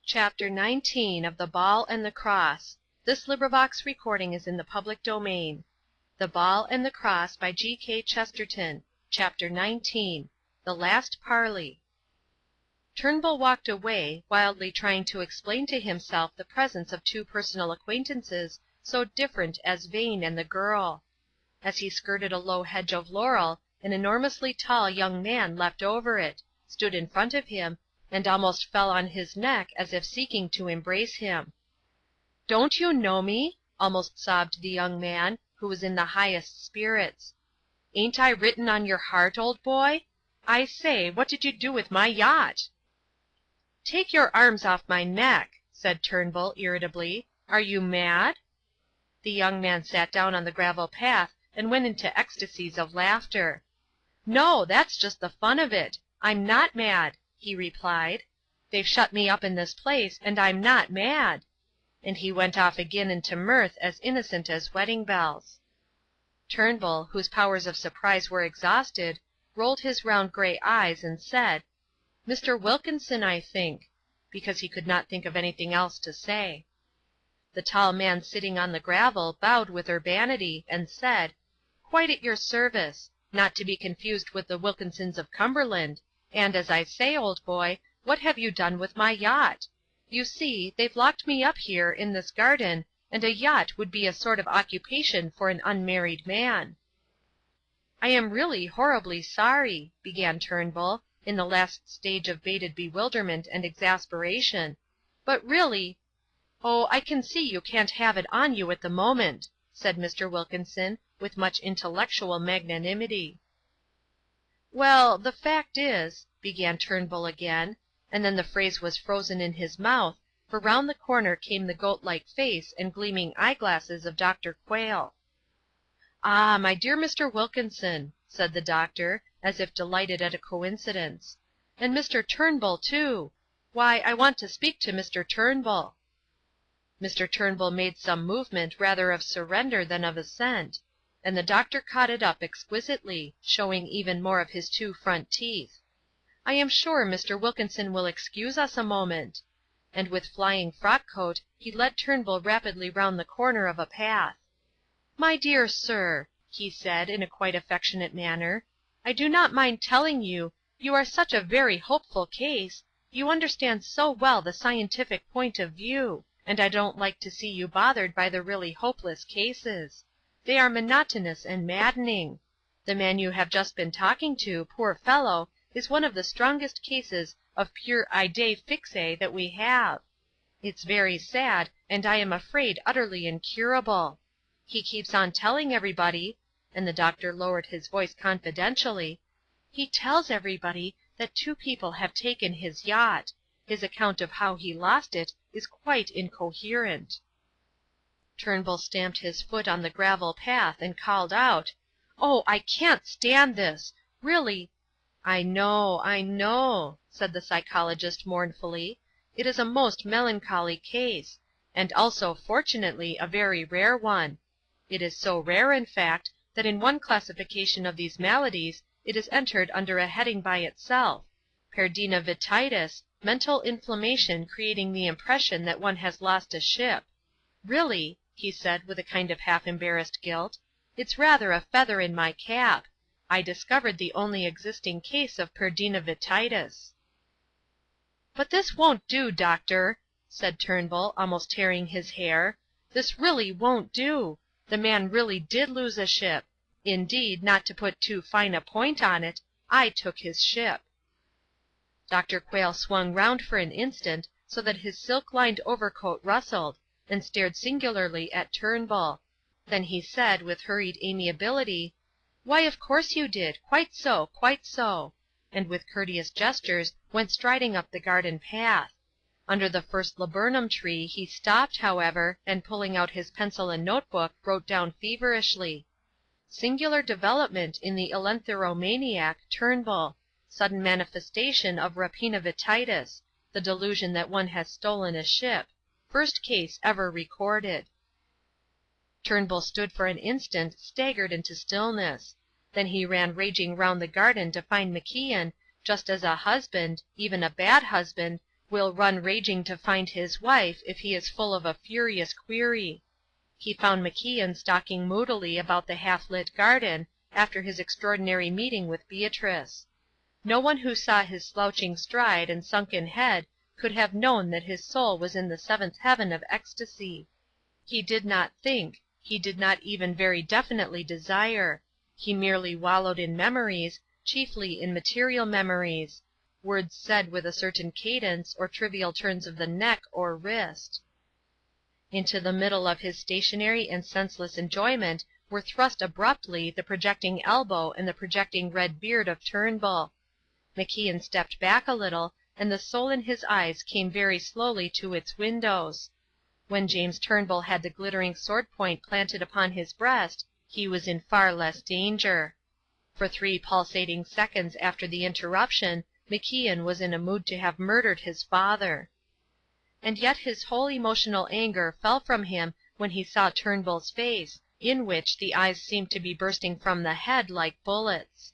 Chapter 19 of The Ball and the Cross. The Ball and the Cross by G.K. Chesterton. Chapter 19. The Last Parley. Turnbull walked away, wildly trying to explain to himself the presence of two personal acquaintances so different as Vane and the girl. As he skirted a low hedge of laurel, an enormously tall young man leapt over it, stood in front of him, and almost fell on his neck as if seeking to embrace him. "Don't you know me?" almost sobbed the young man, who was in the highest spirits. "Ain't I written on your heart, old boy? I say, what did you do with my yacht?" "Take your arms off my neck," said Turnbull, irritably. "Are you mad?" The young man sat down on the gravel path and went into ecstasies of laughter. "No, that's just the fun of it. I'm not mad," he replied. "They've shut me up in this place, and I'm not mad." And he went off again into mirth as innocent as wedding bells. Turnbull, whose powers of surprise were exhausted, rolled his round grey eyes and said, "Mr. Wilkinson, I think," because he could not think of anything else to say. The tall man sitting on the gravel bowed with urbanity, and said, "Quite at your service. Not to be confused with the Wilkinsons of Cumberland. And, as I say, old boy, what have you done with my yacht? You see, they've locked me up here in this garden, and a yacht would be a sort of occupation for an unmarried man." "I am really horribly sorry," began Turnbull, in the last stage of bated bewilderment and exasperation, "but really—" "Oh, I can see you can't have it on you at the moment," said Mr. Wilkinson, with much intellectual magnanimity. "Well, the fact is," began Turnbull again, and then the phrase was frozen in his mouth, for round the corner came the goat-like face and gleaming eyeglasses of Dr. Quayle. "Ah, my dear Mr. Wilkinson," said the doctor, as if delighted at a coincidence. "And Mr. Turnbull, too! Why, I want to speak to Mr. Turnbull." Mr. Turnbull made some movement rather of surrender than of assent, and the doctor caught it up exquisitely, showing even more of his two front teeth. "I am sure Mr. Wilkinson will excuse us a moment." And with flying frock-coat he led Turnbull rapidly round the corner of a path. "My dear sir," he said in a quite affectionate manner, "I do not mind telling you, you are such a very hopeful case, you understand so well the scientific point of view, and I don't like to see you bothered by the really hopeless cases. They are monotonous and maddening. The man you have just been talking to, poor fellow, is one of the strongest cases of pure idée fixe that we have. It's very sad, and I am afraid utterly incurable. He keeps on telling everybody," and the doctor lowered his voice confidentially, "he tells everybody that two people have taken his yacht. His account of how he lost it is quite incoherent." Turnbull stamped his foot on the gravel path and called out, "Oh, I can't stand this! Really—" "I know," said the psychologist mournfully. "It is a most melancholy case, and also fortunately a very rare one. It is so rare, in fact, that in one classification of these maladies it is entered under a heading by itself, perdinavititis, mental inflammation creating the impression that one has lost a ship. Really," he said with a kind of half-embarrassed guilt, "it's rather a feather in my cap. I discovered the only existing case of perdinavititis." "But this won't do, doctor," said Turnbull, almost tearing his hair. "This really won't do. The man really did lose a ship. Indeed, not to put too fine a point on it, I took his ship." Dr. Quayle swung round for an instant, so that his silk-lined overcoat rustled, and stared singularly at Turnbull. Then he said, with hurried amiability, "Why, of course you did. Quite so, quite so," and with courteous gestures went striding up the garden path. Under the first laburnum tree he stopped, however, and pulling out his pencil and notebook wrote down feverishly, "Singular development in the elenthyromaniac, Turnbull. Sudden manifestation of rapinavititis, the delusion that one has stolen a ship. First case ever recorded." Turnbull stood for an instant staggered into stillness. Then he ran raging round the garden to find MacIan, just as a husband, even a bad husband, will run raging to find his wife if he is full of a furious query. He found MacIan stalking moodily about the half-lit garden after his extraordinary meeting with Beatrice. No one who saw his slouching stride and sunken head could have known that his soul was in the seventh heaven of ecstasy. He did not think, he did not even very definitely desire. He merely wallowed in memories, chiefly in material memories, words said with a certain cadence or trivial turns of the neck or wrist. Into the middle of his stationary and senseless enjoyment were thrust abruptly the projecting elbow and the projecting red beard of Turnbull. MacIan stepped back a little, and the soul in his eyes came very slowly to its windows. When James Turnbull had the glittering sword-point planted upon his breast, he was in far less danger. For 3 pulsating seconds after the interruption, MacIan was in a mood to have murdered his father. And yet his whole emotional anger fell from him when he saw Turnbull's face, in which the eyes seemed to be bursting from the head like bullets.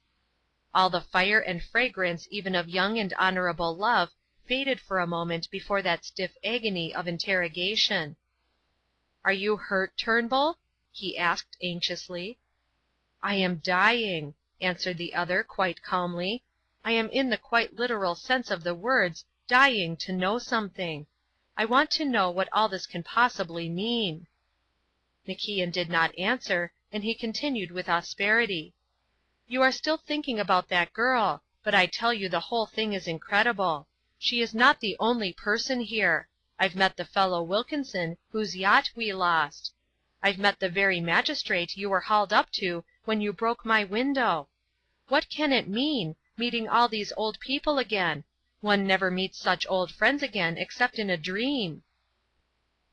All the fire and fragrance even of young and honourable love faded for a moment before that stiff agony of interrogation. "Are you hurt, Turnbull?" he asked anxiously. "I am dying," answered the other quite calmly. "I am in the quite literal sense of the words dying to know something. I want to know what all this can possibly mean." MacIan did not answer, and he continued with asperity. "You are still thinking about that girl, but I tell you the whole thing is incredible. She is not the only person here. I've met the fellow Wilkinson, whose yacht we lost. I've met the very magistrate you were hauled up to when you broke my window. What can it mean, meeting all these old people again? One never meets such old friends again except in a dream."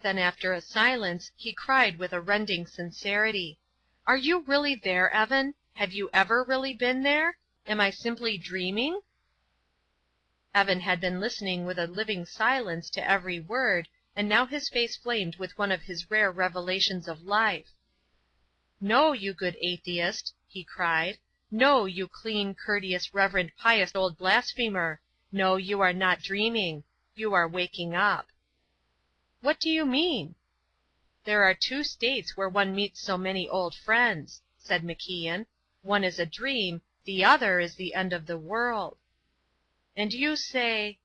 Then after a silence he cried with a rending sincerity, "Are you really there, Evan? Have you ever really been there? Am I simply dreaming?" Evan had been listening with a living silence to every word, and now his face flamed with one of his rare revelations of life. "No, you good atheist," he cried. "No, you clean, courteous, reverent, pious old blasphemer. No, you are not dreaming. You are waking up." "What do you mean?" "There are 2 states where one meets so many old friends," said MacIan. "One is a dream, the other is the end of the world." "And you say—"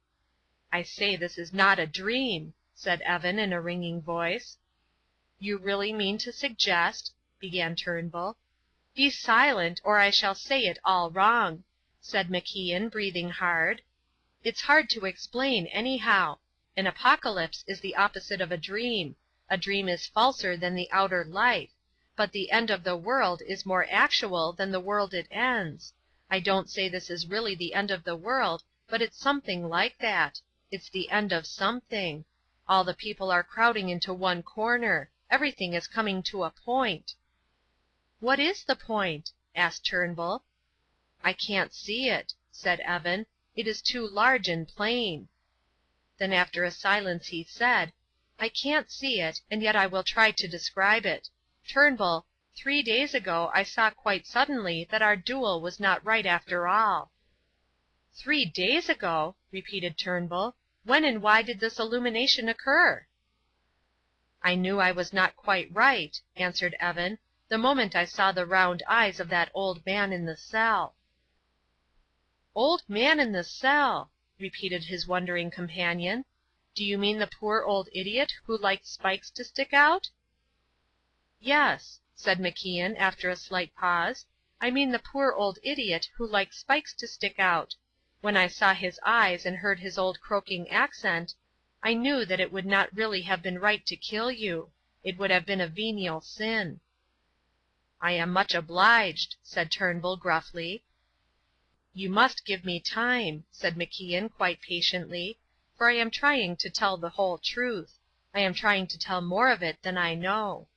"I say this is not a dream," said Evan in a ringing voice. "You really mean to suggest—" began Turnbull. "Be silent, or I shall say it all wrong," said MacIan, breathing hard. "It's hard to explain, anyhow. An apocalypse is the opposite of a dream. A dream is falser than the outer life. But the end of the world is more actual than the world it ends. I don't say this is really the end of the world, but it's something like that. It's the end of something. All the people are crowding into one corner. Everything is coming to a point." "What is the point?" asked Turnbull. "I can't see it," said Evan. "It is too large and plain." Then after a silence he said, "I can't see it, and yet I will try to describe it. Turnbull, 3 days ago I saw quite suddenly that our duel was not right after all." "3 days ago!" repeated Turnbull. "When and why did this illumination occur?" "I knew I was not quite right," answered Evan, "the moment I saw the round eyes of that old man in the cell." "Old man in the cell!" repeated his wondering companion. "Do you mean the poor old idiot who liked spikes to stick out?" "Yes," said MacIan after a slight pause, "I mean the poor old idiot who liked spikes to stick out. When I saw his eyes and heard his old croaking accent, I knew that it would not really have been right to kill you. It would have been a venial sin." "I am much obliged," said Turnbull gruffly. "You must give me time," said MacIan quite patiently, "for I am trying to tell the whole truth. I am trying to tell more of it than I know.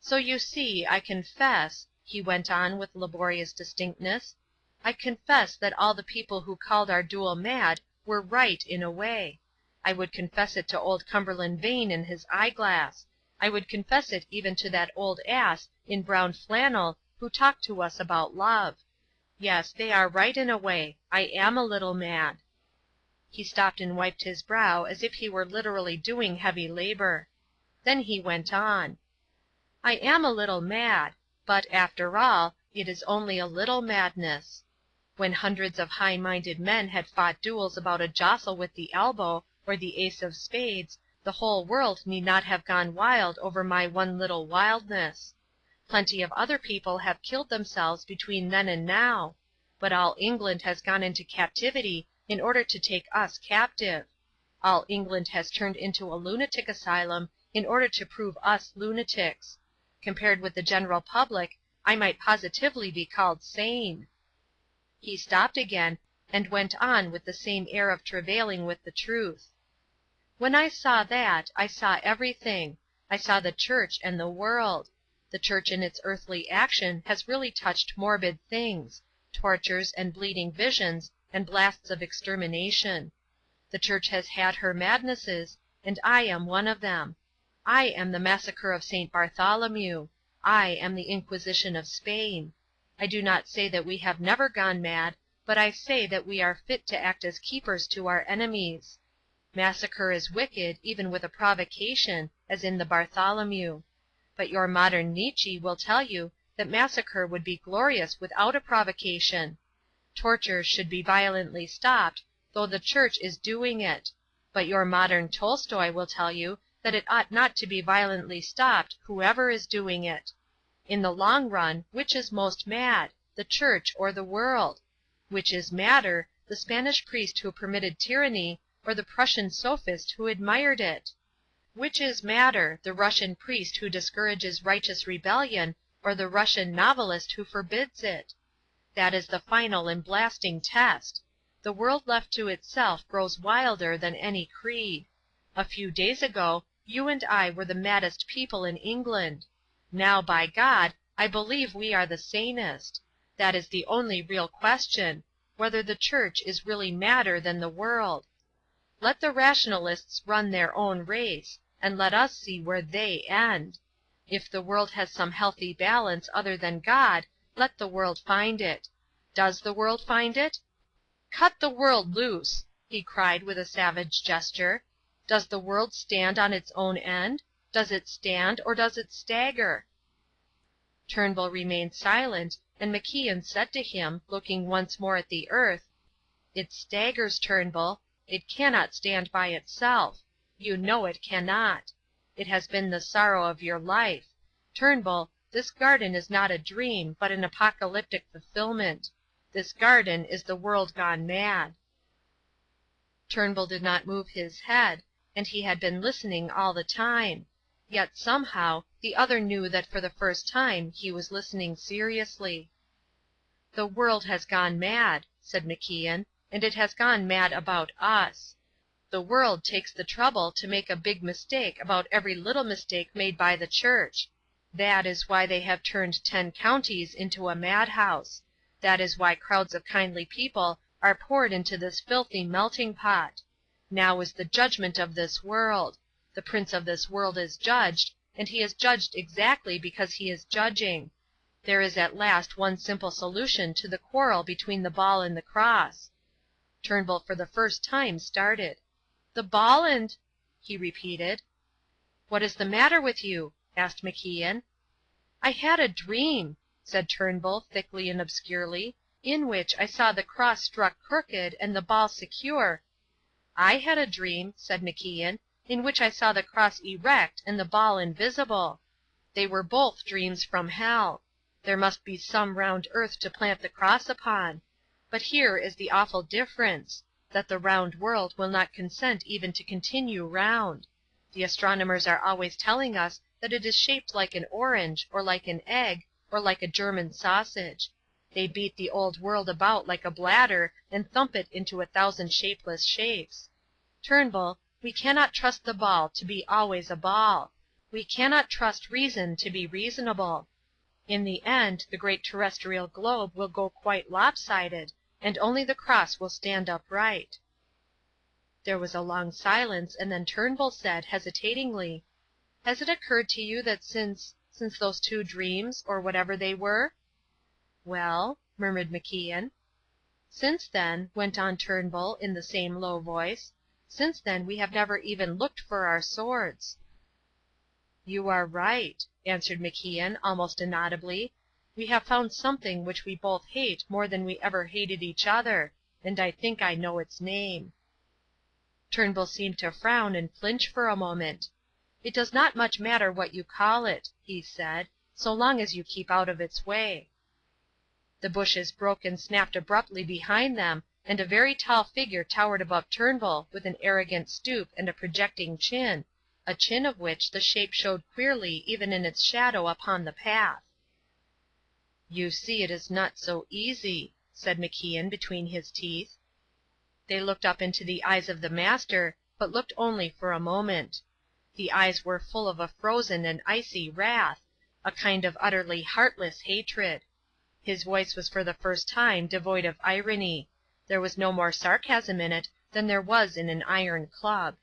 So you see, I confess," he went on with laborious distinctness, "I confess that all the people who called our duel mad were right in a way. I would confess it to old Cumberland Vane in his eyeglass. I would confess it even to that old ass in brown flannel who talked to us about love. Yes, they are right in a way. I am a little mad." He stopped and wiped his brow as if he were literally doing heavy labor. Then he went on. I am a little mad, but, after all, it is only a little madness. When hundreds of high-minded men had fought duels about a jostle with the elbow or the ace of spades, the whole world need not have gone wild over my one little wildness. Plenty of other people have killed themselves between then and now, but all England has gone into captivity in order to take us captive. All England has turned into a lunatic asylum in order to prove us lunatics. Compared with the general public, I might positively be called sane. He stopped again, and went on with the same air of travailing with the truth. When I saw that, I saw everything. I saw the Church and the world. The Church in its earthly action has really touched morbid things, tortures and bleeding visions and blasts of extermination. The Church has had her madnesses, and I am one of them. I am the massacre of St. Bartholomew. I am the Inquisition of Spain. I do not say that we have never gone mad, but I say that we are fit to act as keepers to our enemies. Massacre is wicked even with a provocation, as in the Bartholomew. But your modern Nietzsche will tell you that massacre would be glorious without a provocation. Torture should be violently stopped, though the Church is doing it. But your modern Tolstoy will tell you that it ought not to be violently stopped, whoever is doing it. In the long run, which is most mad, the Church or the world? Which is madder, the Spanish priest who permitted tyranny, or the Prussian sophist who admired it? Which is madder, the Russian priest who discourages righteous rebellion, or the Russian novelist who forbids it? That is the final and blasting test. The world left to itself grows wilder than any creed. A few days ago, you and I were the maddest people in England. Now, by God, I believe we are the sanest. That is the only real question, whether the Church is really madder than the world. Let the rationalists run their own race, and let us see where they end. If the world has some healthy balance other than God, let the world find it. Does the world find it? Cut the world loose, he cried with a savage gesture. Does the world stand on its own end? Does it stand, or does it stagger? Turnbull remained silent, and MacIan said to him, looking once more at the earth, It staggers, Turnbull. It cannot stand by itself. You know it cannot. It has been the sorrow of your life. Turnbull, this garden is not a dream, but an apocalyptic fulfillment. This garden is the world gone mad. Turnbull did not move his head, and he had been listening all the time. Yet somehow, the other knew that for the first time he was listening seriously. The world has gone mad, said MacIan, and it has gone mad about us. The world takes the trouble to make a big mistake about every little mistake made by the Church. That is why they have turned 10 counties into a madhouse. That is why crowds of kindly people are poured into this filthy melting pot. Now is the judgment of this world. The prince of this world is judged, and he is judged exactly because he is judging. There is at last one simple solution to the quarrel between the ball and the cross. Turnbull for the first time started. The ball and... he repeated. What is the matter with you? asked MacIan. I had a dream, said Turnbull thickly and obscurely, in which I saw the cross struck crooked and the ball secure. I had a dream, said MacIan, in which I saw the cross erect and the ball invisible. They were both dreams from hell. There must be some round earth to plant the cross upon. But here is the awful difference, that the round world will not consent even to continue round. The astronomers are always telling us that it is shaped like an orange, or like an egg, or like a German sausage. They beat the old world about like a bladder and thump it into 1,000 shapeless shapes. Turnbull, we cannot trust the ball to be always a ball. We cannot trust reason to be reasonable. In the end the great terrestrial globe will go quite lopsided, and only the cross will stand upright. There was a long silence, and then Turnbull said, hesitatingly, Has it occurred to you that since those 2 dreams, or whatever they were? Well, murmured MacIan. "Since then," went on Turnbull, in the same low voice, "since then we have never even looked for our swords." "You are right," answered MacIan, almost inaudibly. "We have found something which we both hate more than we ever hated each other, and I think I know its name." Turnbull seemed to frown and flinch for a moment. "It does not much matter what you call it," he said, "so long as you keep out of its way." The bushes broke and snapped abruptly behind them, and a very tall figure towered above Turnbull with an arrogant stoop and a projecting chin, a chin of which the shape showed queerly even in its shadow upon the path. "You see it is not so easy," said MacIan between his teeth. They looked up into the eyes of the Master, but looked only for a moment. The eyes were full of a frozen and icy wrath, a kind of utterly heartless hatred. His voice was for the first time devoid of irony. There was no more sarcasm in it than there was in an iron club.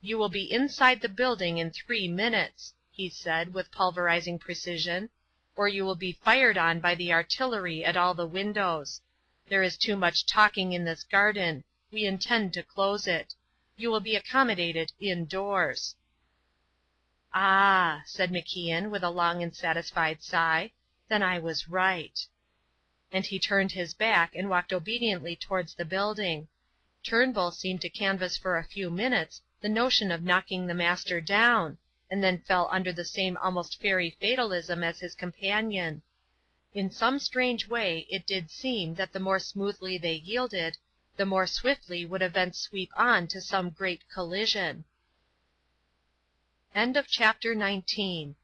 "You will be inside the building in 3 minutes," he said, with pulverizing precision, "or you will be fired on by the artillery at all the windows. There is too much talking in this garden. We intend to close it. You will be accommodated indoors." "Ah," said MacIan, with a long and satisfied sigh, "then I was right." And he turned his back and walked obediently towards the building. Turnbull seemed to canvass for a few minutes the notion of knocking the Master down, and then fell under the same almost fairy fatalism as his companion. In some strange way it did seem that the more smoothly they yielded, the more swiftly would events sweep on to some great collision. Chapter 20.